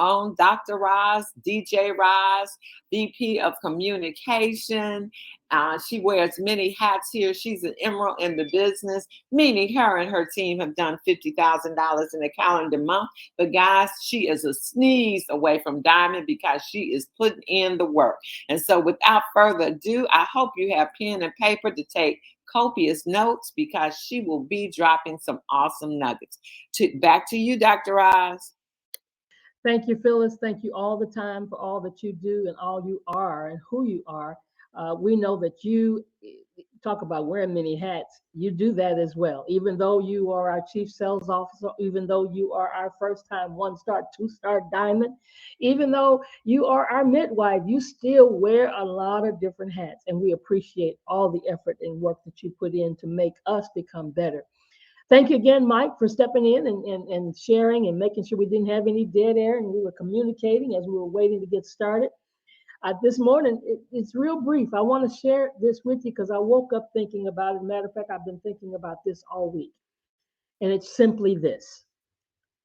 own Dr. Roz, DJ Roz, VP of Communication. She wears many hats here. She's an emerald in the business, meaning her and her team have done $50,000 in a calendar month. But guys, she is a sneeze away from diamond because she is putting in the work. And so without further ado, I hope you have pen and paper to take copious notes because she will be dropping some awesome nuggets. Back to you, Dr. Roz. Thank you, Phyllis. Thank you all the time for all that you do and all you are and who you are. We know that you talk about wearing many hats. You do that as well. Even though you are our chief sales officer, even though you are our first time 1-star, 2-star diamond, even though you are our midwife, you still wear a lot of different hats. And we appreciate all the effort and work that you put in to make us become better. Thank you again, Mike, for stepping in and sharing and making sure we didn't have any dead air and we were communicating as we were waiting to get started. This morning, it's real brief. I want to share this with you because I woke up thinking about it. Matter of fact, I've been thinking about this all week. And it's simply this: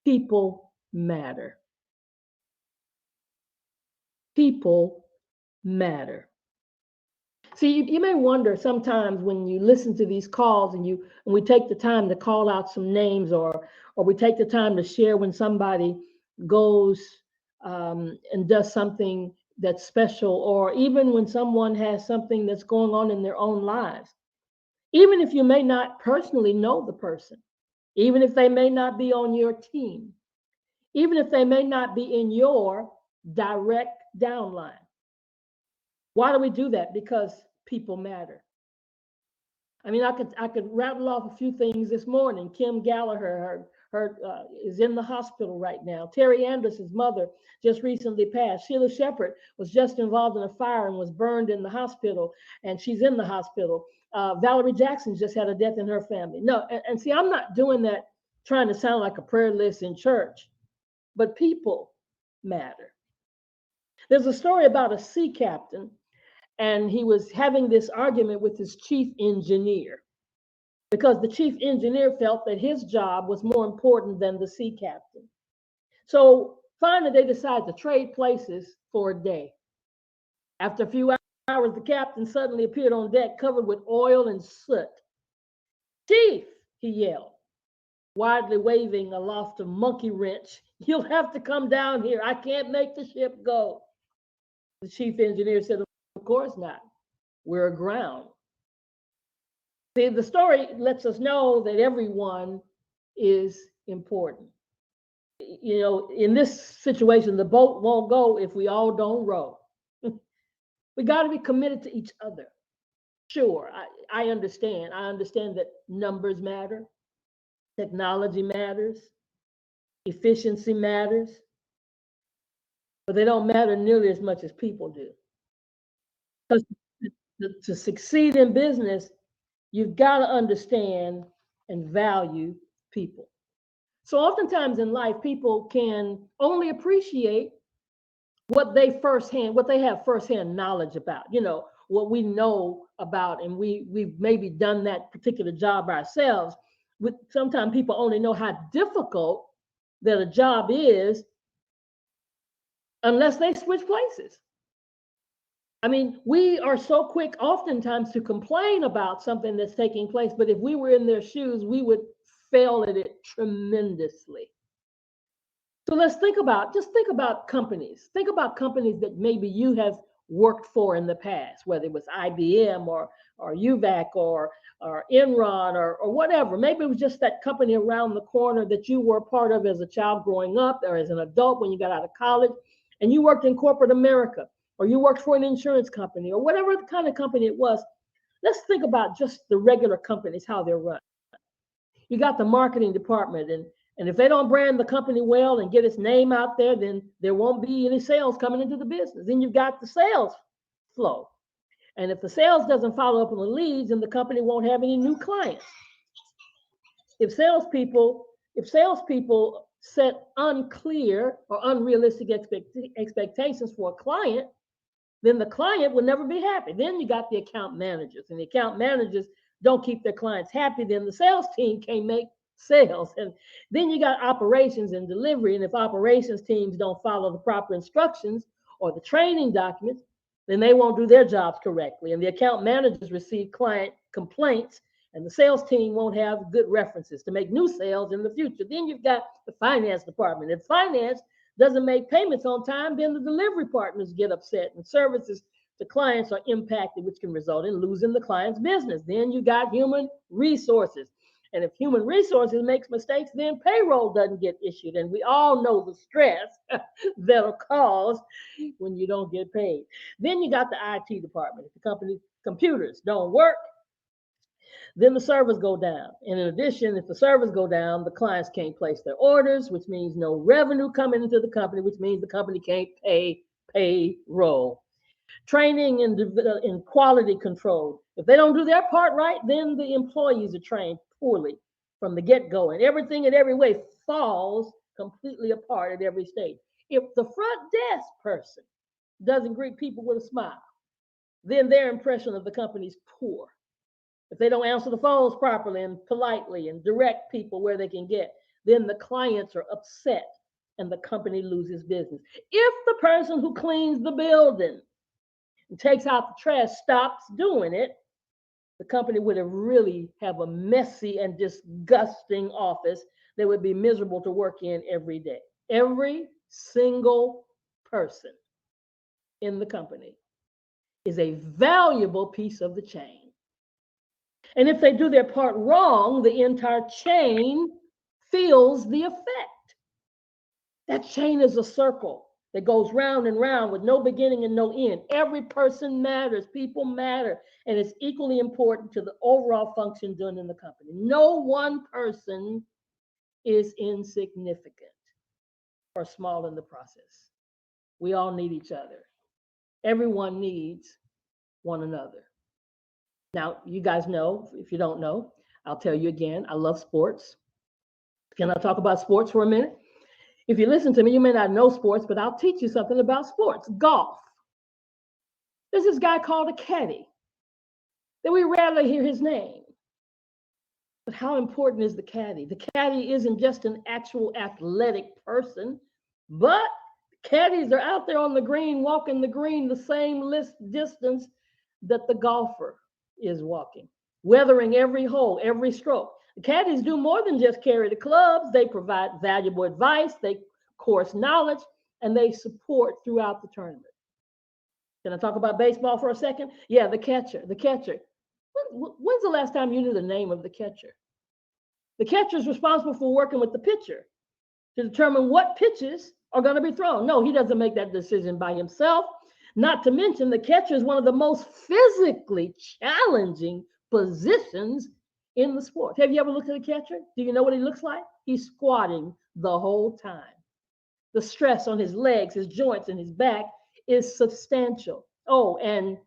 people matter. People matter. See, you may wonder sometimes when you listen to these calls and we take the time to call out some names, or we take the time to share when somebody goes and does something that's special, or even when someone has something that's going on in their own lives. Even if you may not personally know the person, even if they may not be on your team, even if they may not be in your direct downline. Why do we do that? Because people matter. I mean, I could rattle off a few things this morning. Kim Gallagher, her is in the hospital right now. Terry Anderson's mother just recently passed. Sheila Shepherd was just involved in a fire and was burned in the hospital, and she's in the hospital. Valerie Jackson just had a death in her family. No, and see, I'm not doing that trying to sound like a prayer list in church, but people matter. There's a story about a sea captain, and he was having this argument with his chief engineer because the chief engineer felt that his job was more important than the sea captain. So finally, they decided to trade places for a day. After a few hours, the captain suddenly appeared on deck covered with oil and soot. "Chief," he yelled, widely waving aloft a monkey wrench, "you'll have to come down here. I can't make the ship go." The chief engineer said, "Of course not. We're aground." See, the story lets us know that everyone is important. You know, in this situation, the boat won't go if we all don't row. We got to be committed to each other. Sure, I understand. I understand that numbers matter, technology matters, efficiency matters, but they don't matter nearly as much as people do. Because to succeed in business, you've got to understand and value people. So oftentimes in life, people can only appreciate what they have firsthand knowledge about, you know, what we know about, and we've maybe done that particular job ourselves. Sometimes people only know how difficult that a job is unless they switch places. I mean, we are so quick oftentimes to complain about something that's taking place, but if we were in their shoes, we would fail at it tremendously. So let's think about companies. Think about companies that maybe you have worked for in the past, whether it was IBM or UVAC or Enron or whatever. Maybe it was just that company around the corner that you were part of as a child growing up or as an adult when you got out of college, and you worked in corporate America, or you worked for an insurance company, or whatever kind of company it was. Let's think about just the regular companies, how they're run. You got the marketing department, and if they don't brand the company well and get its name out there, then there won't be any sales coming into the business. Then you've got the sales flow. And if the sales doesn't follow up on the leads, then the company won't have any new clients. If salespeople set unclear or unrealistic expectations for a client, then the client will never be happy. Then you got the account managers, and the account managers don't keep their clients happy. Then the sales team can't make sales. And then you got operations and delivery. And if operations teams don't follow the proper instructions or the training documents, then they won't do their jobs correctly. And the account managers receive client complaints, and the sales team won't have good references to make new sales in the future. Then you've got the finance department. If finance doesn't make payments on time, then the delivery partners get upset, and services to clients are impacted, which can result in losing the client's business. Then you got human resources. And if human resources makes mistakes, then payroll doesn't get issued. And we all know the stress that'll cause when you don't get paid. Then you got the IT department. If the company's computers don't work, then the servers go down. And in addition, if the servers go down, the clients can't place their orders, which means no revenue coming into the company, which means the company can't pay payroll. Training and quality control. If they don't do their part right, then the employees are trained poorly from the get-go, and everything in every way falls completely apart at every stage. If the front desk person doesn't greet people with a smile, then their impression of the company is poor. If they don't answer the phones properly and politely and direct people where they can get, then the clients are upset and the company loses business. If the person who cleans the building and takes out the trash stops doing it, the company would really have a messy and disgusting office that would be miserable to work in every day. Every single person in the company is a valuable piece of the chain. And if they do their part wrong, the entire chain feels the effect. That chain is a circle that goes round and round with no beginning and no end. Every person matters, people matter, and it's equally important to the overall function done in the company. No one person is insignificant or small in the process. We all need each other. Everyone needs one another. Now, you guys know, if you don't know, I'll tell you again, I love sports. Can I talk about sports for a minute? If you listen to me, you may not know sports, but I'll teach you something about sports. Golf. There's this guy called a caddy that we rarely hear his name. But how important is the caddy? The caddy isn't just an actual athletic person, but caddies are out there on the green, walking the green the same distance that the golfer is walking, weathering every hole, every stroke. The caddies do more than just carry the clubs. They provide valuable advice, they course knowledge, and they support throughout the tournament. Can I talk about baseball for a second? Yeah, the catcher. When's the last time you knew the name of the catcher? The catcher is responsible for working with the pitcher to determine what pitches are going to be thrown. No, he doesn't make that decision by himself. Not to mention, the catcher is one of the most physically challenging positions in the sport. Have you ever looked at a catcher? Do you know what he looks like? He's squatting the whole time. The stress on his legs, his joints, and his back is substantial. Oh, and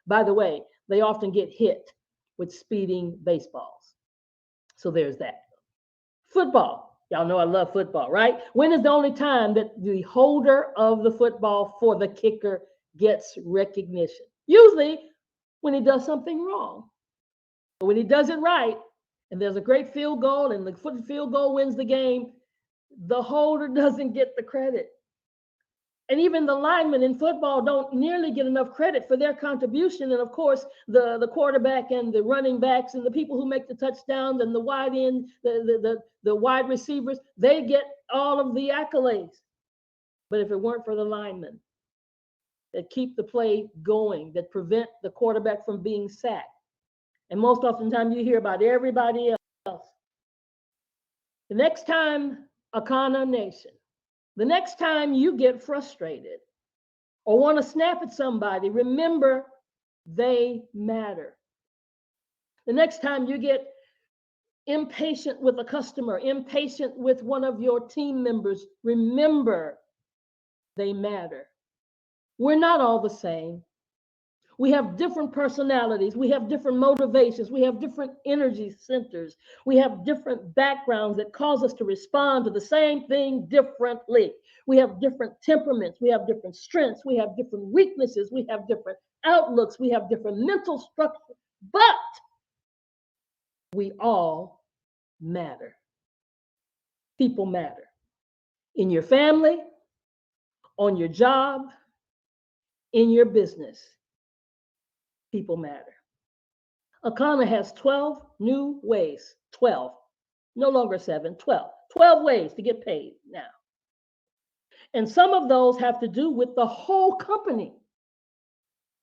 by the way, they often get hit with speeding baseballs. So there's that. Football. Y'all know I love football, right? When is the only time that the holder of the football for the kicker gets recognition? Usually when he does something wrong. But when he does it right, and there's a great field goal, and the field goal wins the game, the holder doesn't get the credit. And even the linemen in football don't nearly get enough credit for their contribution. And of course, the quarterback and the running backs and the people who make the touchdowns and the wide end, the wide receivers, they get all of the accolades. But if it weren't for the linemen that keep the play going, that prevent the quarterback from being sacked, and most oftentimes you hear about everybody else. The next time, Akana Nation, the next time you get frustrated or want to snap at somebody, remember they matter. The next time you get impatient with a customer, impatient with one of your team members, remember they matter. We're not all the same. We have different personalities. We have different motivations. We have different energy centers. We have different backgrounds that cause us to respond to the same thing differently. We have different temperaments. We have different strengths. We have different weaknesses. We have different outlooks. We have different mental structure. But we all matter. People matter. In your family, on your job, in your business, people matter. Akana has 12 new ways, 12, no longer 7, 12, 12 ways to get paid now. And some of those have to do with the whole company.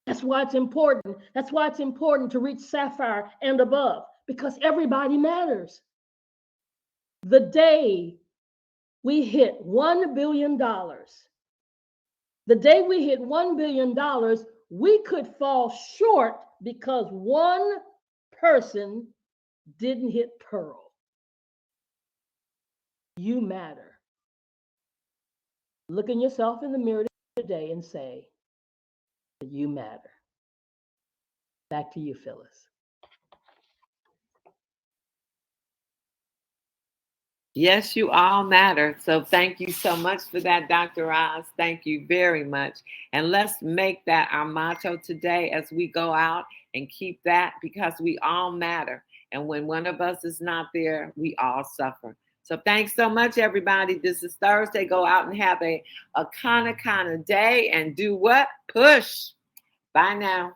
That's why it's important. That's why it's important to reach Sapphire and above, because everybody matters. The day we hit $1 billion, the day we hit $1 billion, we could fall short because one person didn't hit Pearl. You matter. Look in yourself in the mirror today and say, you matter. Back to you, Phyllis. Yes, you all matter. So thank you so much for that, Dr. Oz. Thank you very much. And let's make that our motto today as we go out and keep that, because we all matter. And when one of us is not there, we all suffer. So thanks so much, everybody. This is Thursday. Go out and have a kind of day and do what? Push. Bye now.